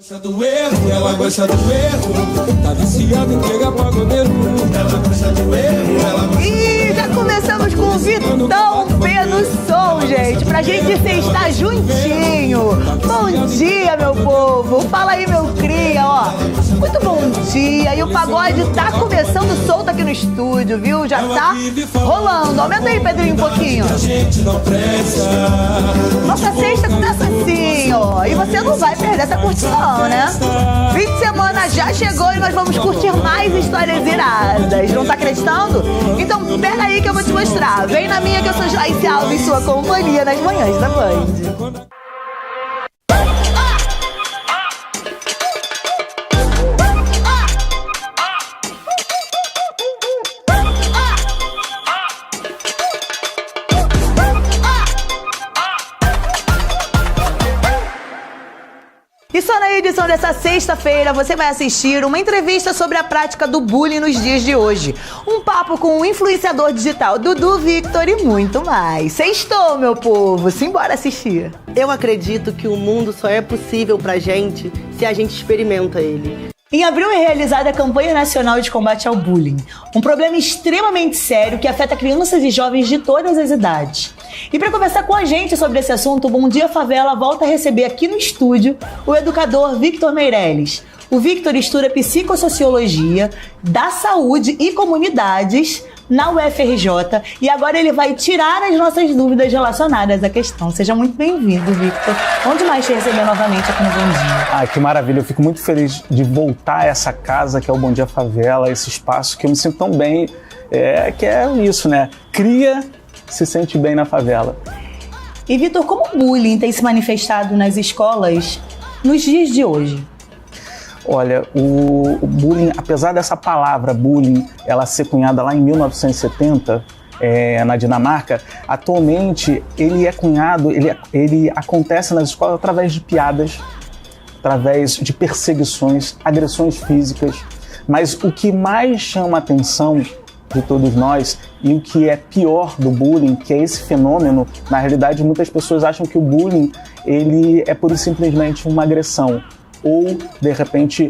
Gosta do erro, ela gosta do erro. Tá viciada em pegar pagodeiro. Ela gosta do erro, ela gosta do erro. E já começamos com o Vitão P no som, gente. Pra gente estar juntinho. Bom dia, meu povo. Fala aí, meu cria, ó. Muito bom dia. E o pagode tá começando solto aqui no estúdio, viu? Já tá rolando. Aumenta aí, Pedrinho, um pouquinho. Nossa sexta começa assim, ó. E você não vai perder essa curtição, né? Fim de semana já chegou e nós vamos curtir mais histórias iradas. Não tá acreditando? Então pega aí que eu vou te mostrar. Vem na minha que eu sou Joyce Alves, sua companhia nas manhãs da Band. E só na edição dessa sexta-feira você vai assistir uma entrevista sobre a prática do bullying nos dias de hoje. Um papo com o influenciador digital Dudu Victor e muito mais. Sextou, meu povo, simbora assistir. Eu acredito que o mundo só é possível pra gente se a gente experimenta ele. Em abril é realizada a Campanha Nacional de Combate ao Bullying, um problema extremamente sério que afeta crianças e jovens de todas as idades. E para conversar com a gente sobre esse assunto, o Bom Dia Favela volta a receber aqui no estúdio o educador Victor Meirelles. O Victor estuda psicossociologia da saúde e comunidades na UFRJ e agora ele vai tirar as nossas dúvidas relacionadas à questão. Seja muito bem-vindo, Victor. Bom demais te receber novamente aqui no Bom Dia. Ah, que maravilha. Eu fico muito feliz de voltar a essa casa que é o Bom Dia Favela, esse espaço que eu me sinto tão bem, que é isso, né? Cria, se sente bem na favela. E, Victor, como o bullying tem se manifestado nas escolas nos dias de hoje? Olha, o bullying, apesar dessa palavra bullying, ela ser cunhada lá em 1970, na Dinamarca, atualmente ele é cunhado, ele acontece nas escolas através de piadas, através de perseguições, agressões físicas, mas o que mais chama a atenção de todos nós e o que é pior do bullying, que é esse fenômeno, na realidade muitas pessoas acham que o bullying ele é pura e simplesmente uma agressão. Ou, de repente,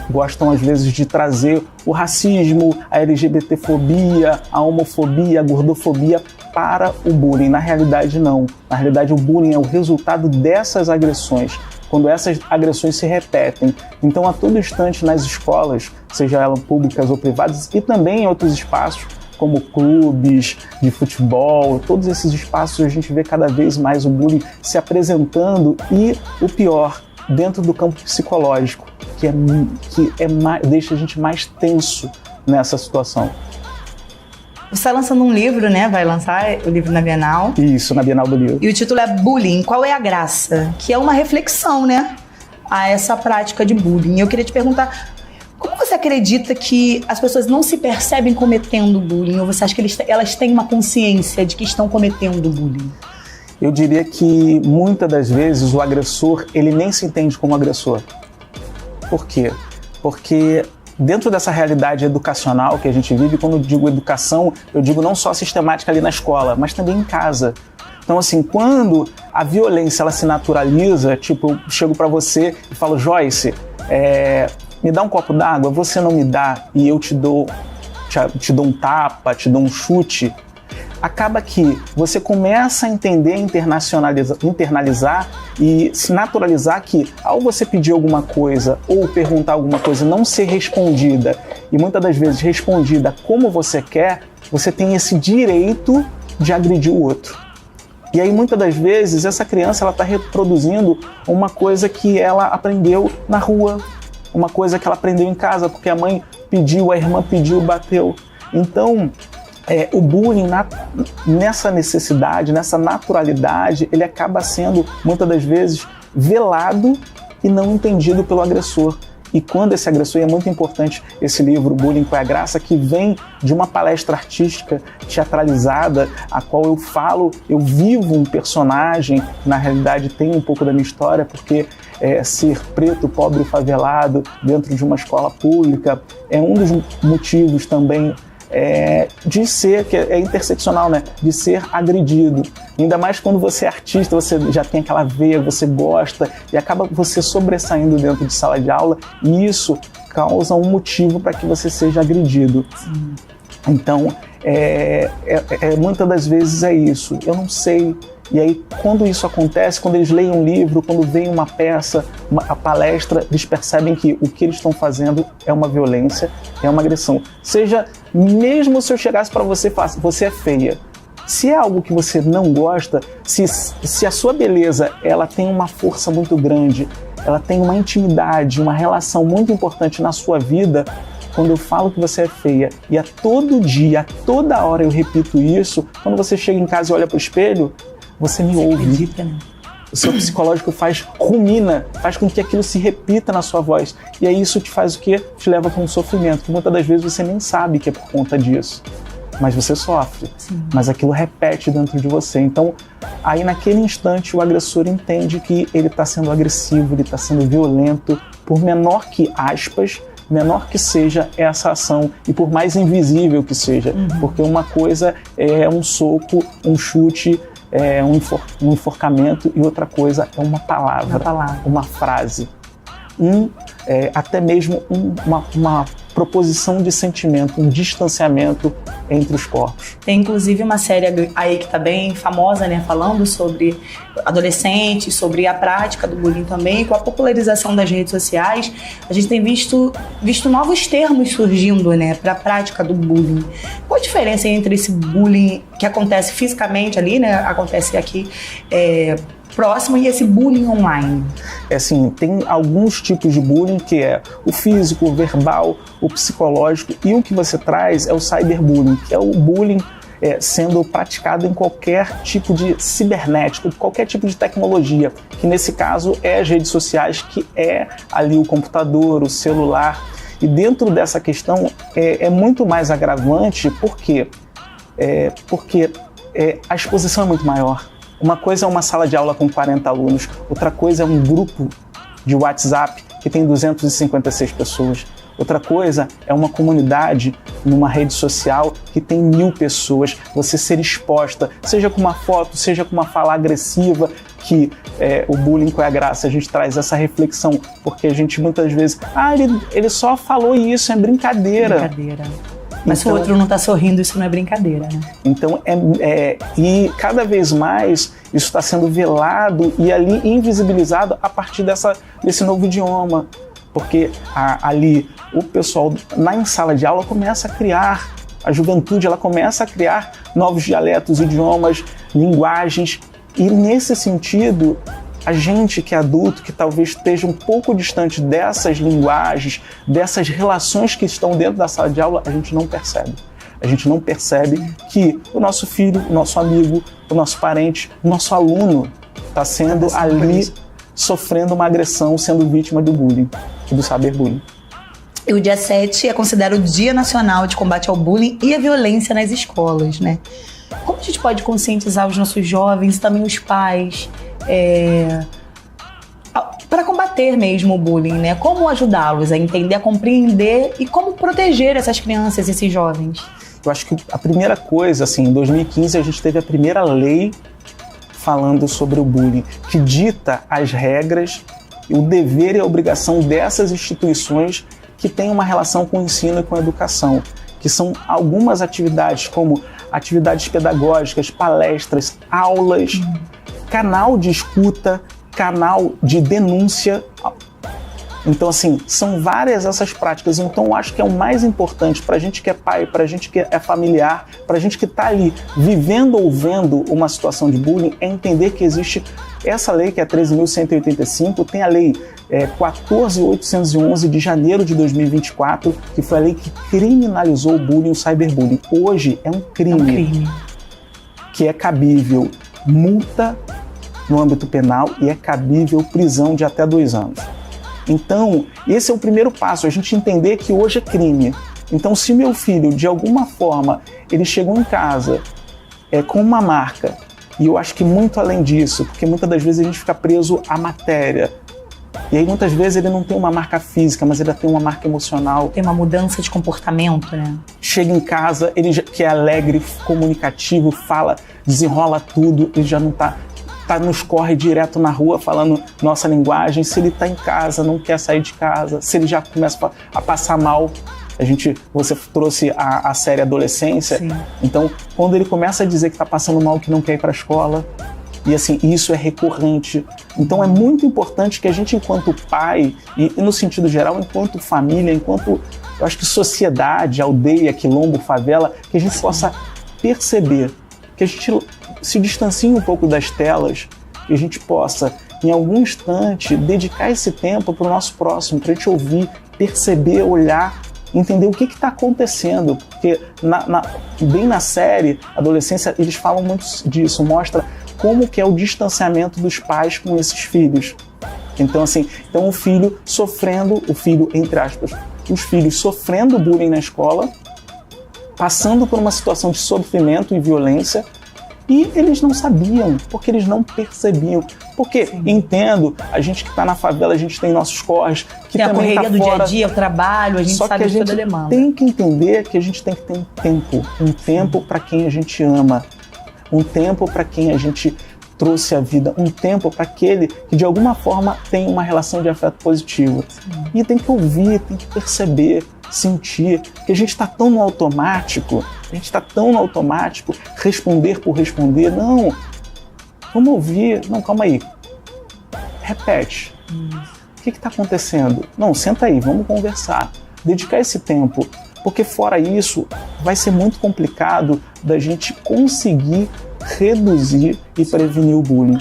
gostam às vezes de trazer o racismo, a LGBTfobia, a homofobia, a gordofobia para o bullying. Na realidade, não. Na realidade, o bullying é o resultado dessas agressões, quando essas agressões se repetem. Então, a todo instante nas escolas, seja elas públicas ou privadas, e também em outros espaços, como clubes de futebol, todos esses espaços a gente vê cada vez mais o bullying se apresentando e, o pior, dentro do campo psicológico, que deixa a gente mais tenso nessa situação. Você está lançando um livro, né? Vai lançar o livro na Bienal. Isso, na Bienal do Livro. E o título é Bullying, qual é a graça? Que é uma reflexão, né? A essa prática de bullying. Eu queria te perguntar, como você acredita que as pessoas não se percebem cometendo bullying? Ou você acha que elas têm uma consciência de que estão cometendo bullying? Eu diria que muitas das vezes o agressor, ele nem se entende como agressor. Por quê? Porque dentro dessa realidade educacional que a gente vive, quando eu digo educação, eu digo não só sistemática ali na escola, mas também em casa. Então, assim, quando a violência ela se naturaliza, tipo, eu chego pra você e falo, Joyce, me dá um copo d'água, você não me dá e eu te dou um tapa, te dou um chute, acaba que você começa a entender, internalizar e se naturalizar que ao você pedir alguma coisa ou perguntar alguma coisa não ser respondida e muitas das vezes respondida como você quer, você tem esse direito de agredir o outro. E aí muitas das vezes essa criança ela está reproduzindo uma coisa que ela aprendeu na rua, uma coisa que ela aprendeu em casa porque a mãe pediu, a irmã pediu, bateu. Então o bullying, nessa necessidade, nessa naturalidade, ele acaba sendo, muitas das vezes, velado e não entendido pelo agressor. E quando esse agressor, e é muito importante esse livro, Bullying, Qual é a Graça, que vem de uma palestra artística teatralizada, a qual eu vivo um personagem, na realidade tem um pouco da minha história, porque ser preto, pobre e favelado dentro de uma escola pública é um dos motivos também de ser, que é interseccional, né? De ser agredido. Ainda mais quando você é artista, você já tem aquela veia, você gosta e acaba você sobressaindo dentro de sala de aula e isso causa um motivo para que você seja agredido. Sim. Então, muitas das vezes é isso. Eu não sei. E aí, quando isso acontece, quando eles leem um livro, quando veem uma peça, a palestra, eles percebem que o que eles estão fazendo é uma violência, é uma agressão. Seja, mesmo se eu chegasse para você e falasse, você é feia. Se é algo que você não gosta, se a sua beleza ela tem uma força muito grande, ela tem uma intimidade, uma relação muito importante na sua vida, quando eu falo que você é feia e a todo dia, a toda hora eu repito isso, quando você chega em casa e olha para o espelho, você me ouve. Acredita, né? O seu psicológico rumina, faz com que aquilo se repita na sua voz. E aí isso te faz o quê? Te leva para um sofrimento, que muitas das vezes você nem sabe que é por conta disso. Mas você sofre. Sim. Mas aquilo repete dentro de você. Então, aí naquele instante o agressor entende que ele está sendo agressivo, ele está sendo violento, por menor que aspas, menor que seja essa ação e por mais invisível que seja. Porque uma coisa é um soco, um chute, um enforcamento e outra coisa é uma palavra, uma frase, até mesmo uma proposição de sentimento, um distanciamento entre os corpos. Tem inclusive uma série aí que está bem famosa, né, falando sobre adolescentes, sobre a prática do bullying também. Com a popularização das redes sociais, a gente tem visto novos termos surgindo, né, para a prática do bullying. Qual a diferença entre esse bullying que acontece fisicamente ali, né, acontece aqui próximo, e esse bullying online? Assim, tem alguns tipos de bullying, que é o físico, o verbal, o psicológico, e o que você traz é o cyberbullying, que é o bullying sendo praticado em qualquer tipo de cibernético, qualquer tipo de tecnologia, que nesse caso é as redes sociais, que é ali o computador, o celular. E dentro dessa questão é muito mais agravante, porque a exposição é muito maior. Uma coisa é uma sala de aula com 40 alunos, outra coisa é um grupo de WhatsApp que tem 256 pessoas. Outra coisa é uma comunidade numa rede social que tem 1000 pessoas. Você ser exposta, seja com uma foto, seja com uma fala agressiva, que o bullying, qual é a graça? A gente traz essa reflexão, porque a gente muitas vezes, ele só falou isso, é brincadeira. Mas se o outro não está sorrindo, isso não é brincadeira, né? Então, e cada vez mais isso está sendo velado e ali invisibilizado a partir desse novo idioma. Porque ali o pessoal na sala de aula começa a criar, a juventude ela começa a criar novos dialetos, idiomas, linguagens. E nesse sentido, a gente que é adulto, que talvez esteja um pouco distante dessas linguagens, dessas relações que estão dentro da sala de aula, a gente não percebe. A gente não percebe que o nosso filho, o nosso amigo, o nosso parente, o nosso aluno está sendo ali sofrendo uma agressão, sendo vítima do bullying e do cyberbullying. E o dia 7 é considerado o Dia Nacional de Combate ao Bullying e à Violência nas Escolas, né? Como a gente pode conscientizar os nossos jovens e também os pais para combater mesmo o bullying, né? Como ajudá-los a entender, a compreender e como proteger essas crianças, esses jovens? Eu acho que a primeira coisa, assim, em 2015 a gente teve a primeira lei falando sobre o bullying, que dita as regras, o dever e a obrigação dessas instituições que têm uma relação com o ensino e com a educação, que são algumas atividades como atividades pedagógicas, palestras, aulas, canal de escuta, canal de denúncia. Então, assim, são várias essas práticas. Então, eu acho que é o mais importante para a gente que é pai, para a gente que é familiar, para a gente que está ali vivendo ou vendo uma situação de bullying, é entender que existe essa lei, que é 13.185, tem a lei 14.811 de janeiro de 2024, que foi a lei que criminalizou o bullying e o cyberbullying. Hoje é um crime que é cabível multa no âmbito penal e é cabível prisão de até 2 anos. Então, esse é o primeiro passo, a gente entender que hoje é crime. Então, se meu filho, de alguma forma, ele chegou em casa com uma marca, e eu acho que muito além disso, porque muitas das vezes a gente fica preso à matéria, E aí muitas vezes ele não tem uma marca física, mas ele tem uma marca emocional. Tem uma mudança de comportamento, né? Chega em casa, ele já, que é alegre, comunicativo, fala, desenrola tudo, ele já não tá nos corre direto na rua falando nossa linguagem. Se ele tá em casa, não quer sair de casa, se ele já começa a passar mal. Você trouxe a série Adolescência. Sim. Então, quando ele começa a dizer que tá passando mal, que não quer ir para a escola, e assim, isso é recorrente. Então é muito importante que a gente, enquanto pai, e no sentido geral, enquanto família, enquanto, eu acho que sociedade, aldeia, quilombo, favela, que a gente possa perceber, que a gente se distancie um pouco das telas, que a gente possa, em algum instante, dedicar esse tempo para o nosso próximo, para a gente ouvir, perceber, olhar, entender o que está acontecendo. Porque bem na série Adolescência, eles falam muito disso, mostra como que é o distanciamento dos pais com esses filhos. Então, assim, o filho, entre aspas, os filhos sofrendo bullying na escola, passando por uma situação de sofrimento e violência, e eles não sabiam, porque eles não percebiam. Porque, entendo, a gente que está na favela, a gente tem nossos corres, que tem a também correria tá do fora. Dia a dia, o trabalho, a gente Só sabe que de toda a demanda. tem que entender que a gente tem que ter um tempo para quem a gente ama, um tempo para quem a gente trouxe a vida, um tempo para aquele que de alguma forma tem uma relação de afeto positivo. E tem que ouvir, tem que perceber, sentir, que a gente está tão no automático, responder por responder. Não, vamos ouvir. Não, calma aí, repete. O que está acontecendo? Não, senta aí, vamos conversar, dedicar esse tempo, porque fora isso vai ser muito complicado da gente conseguir reduzir e prevenir o bullying.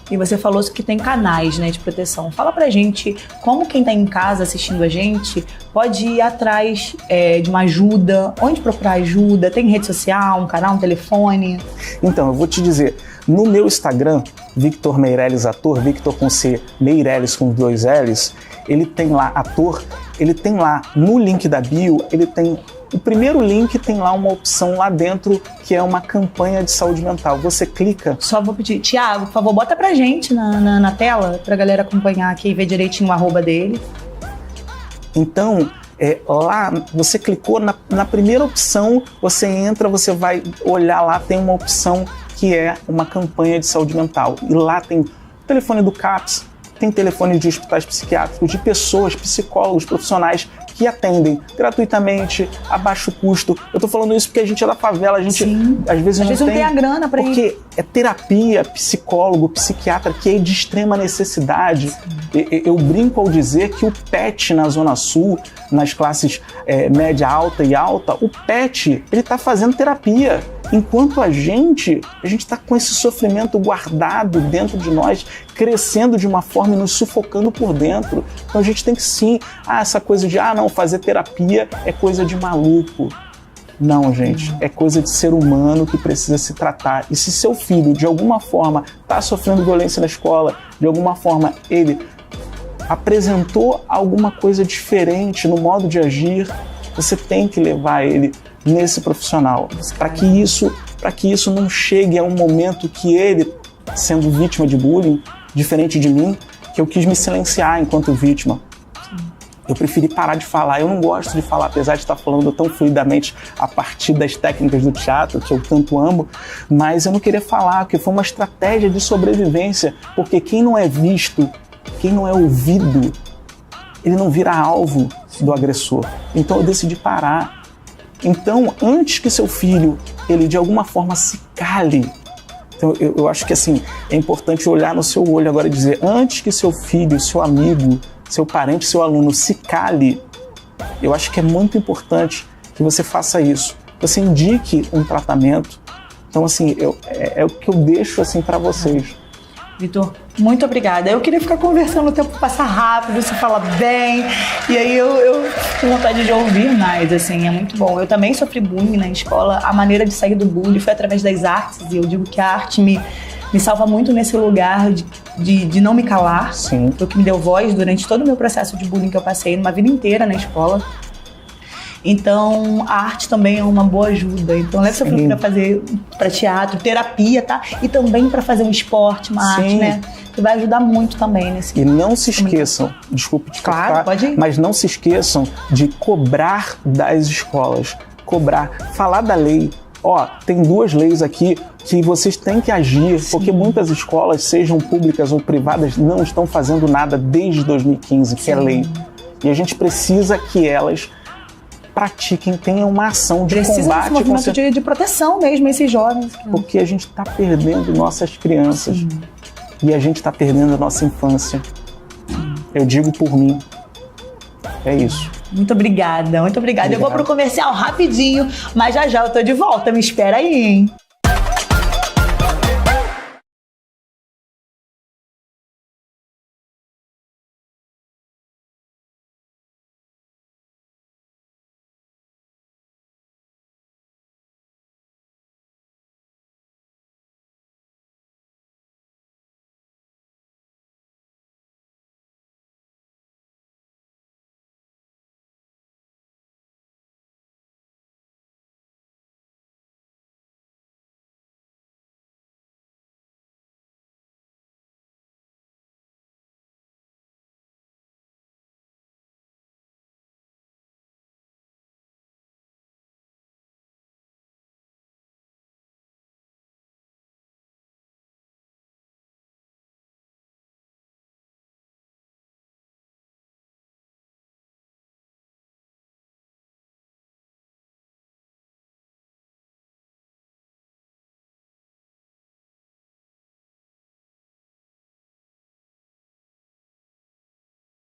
E você falou que tem canais, né, de proteção. Fala pra gente como quem tá em casa assistindo a gente pode ir atrás de uma ajuda, onde procurar ajuda, tem rede social, um canal, um telefone? Então, eu vou te dizer, no meu Instagram, Victor Meirelles Ator, Victor com C, Meirelles com 2 L's, ele tem lá, ator, ele tem lá no link da bio, ele tem o primeiro link, tem lá uma opção lá dentro que é uma campanha de saúde mental. Você clica. Só vou pedir, Thiago, por favor, bota pra gente na tela, pra galera acompanhar aqui e ver direitinho o arroba dele. Então, lá, você clicou na primeira opção, você entra, você vai olhar lá, tem uma opção que é uma campanha de saúde mental. E lá tem o telefone do CAPS, tem telefone de hospitais psiquiátricos, de pessoas, psicólogos, profissionais que atendem gratuitamente, a baixo custo. Eu tô falando isso porque a gente é da favela, a gente às vezes não tem a grana para ir. Porque é terapia, psicólogo, psiquiatra, que é de extrema necessidade. Eu brinco ao dizer que o PET na Zona Sul, nas classes média, alta e alta, o PET, ele tá fazendo terapia. Enquanto a gente está com esse sofrimento guardado dentro de nós, crescendo de uma forma e nos sufocando por dentro. Então a gente tem que sim, essa coisa de, não, fazer terapia é coisa de maluco. Não, gente, é coisa de ser humano que precisa se tratar. E se seu filho, de alguma forma, está sofrendo violência na escola, de alguma forma ele apresentou alguma coisa diferente no modo de agir, você tem que levar ele nesse profissional, para que isso não chegue a um momento que ele, sendo vítima de bullying, diferente de mim, que eu quis me silenciar enquanto vítima. Eu preferi parar de falar, eu não gosto de falar, apesar de estar falando tão fluidamente a partir das técnicas do teatro, que eu tanto amo, mas eu não queria falar, porque foi uma estratégia de sobrevivência, porque quem não é visto, quem não é ouvido, ele não vira alvo do agressor. Então eu decidi parar. Então, antes que seu filho, ele de alguma forma se cale, então eu acho que assim, é importante olhar no seu olho agora e dizer, antes que seu filho, seu amigo, seu parente, seu aluno se cale, eu acho que é muito importante que você faça isso. Você indique um tratamento. Então, assim, é o que eu deixo assim para vocês. Vitor, muito obrigada. Eu queria ficar conversando, o tempo passa rápido, você fala bem, e aí eu tenho vontade de ouvir mais, assim, é muito bom. Eu também sofri bullying na escola, a maneira de sair do bullying foi através das artes, e eu digo que a arte me salva muito nesse lugar de não me calar. Sim. Foi o que me deu voz durante todo o meu processo de bullying que eu passei, numa vida inteira na escola. Então, a arte também é uma boa ajuda. Então, leva seu filho para fazer para teatro, terapia, tá? E também para fazer um esporte, uma arte, né? Que vai ajudar muito também nesse. E não se esqueçam, desculpe te cortar, pode ir. mas não se esqueçam de cobrar das escolas. Cobrar, falar da lei. Ó, tem 2 leis aqui que vocês têm que agir, porque muitas escolas, sejam públicas ou privadas, não estão fazendo nada desde 2015, que é lei. E a gente precisa que elas pratiquem, tenham uma ação de Precisa combate. desse movimento de proteção mesmo, esses jovens. Porque a gente está perdendo nossas crianças. E a gente está perdendo a nossa infância. Eu digo por mim. É isso. Muito obrigada, muito obrigada. Eu vou pro comercial rapidinho, mas já eu tô de volta. Me espera aí, hein?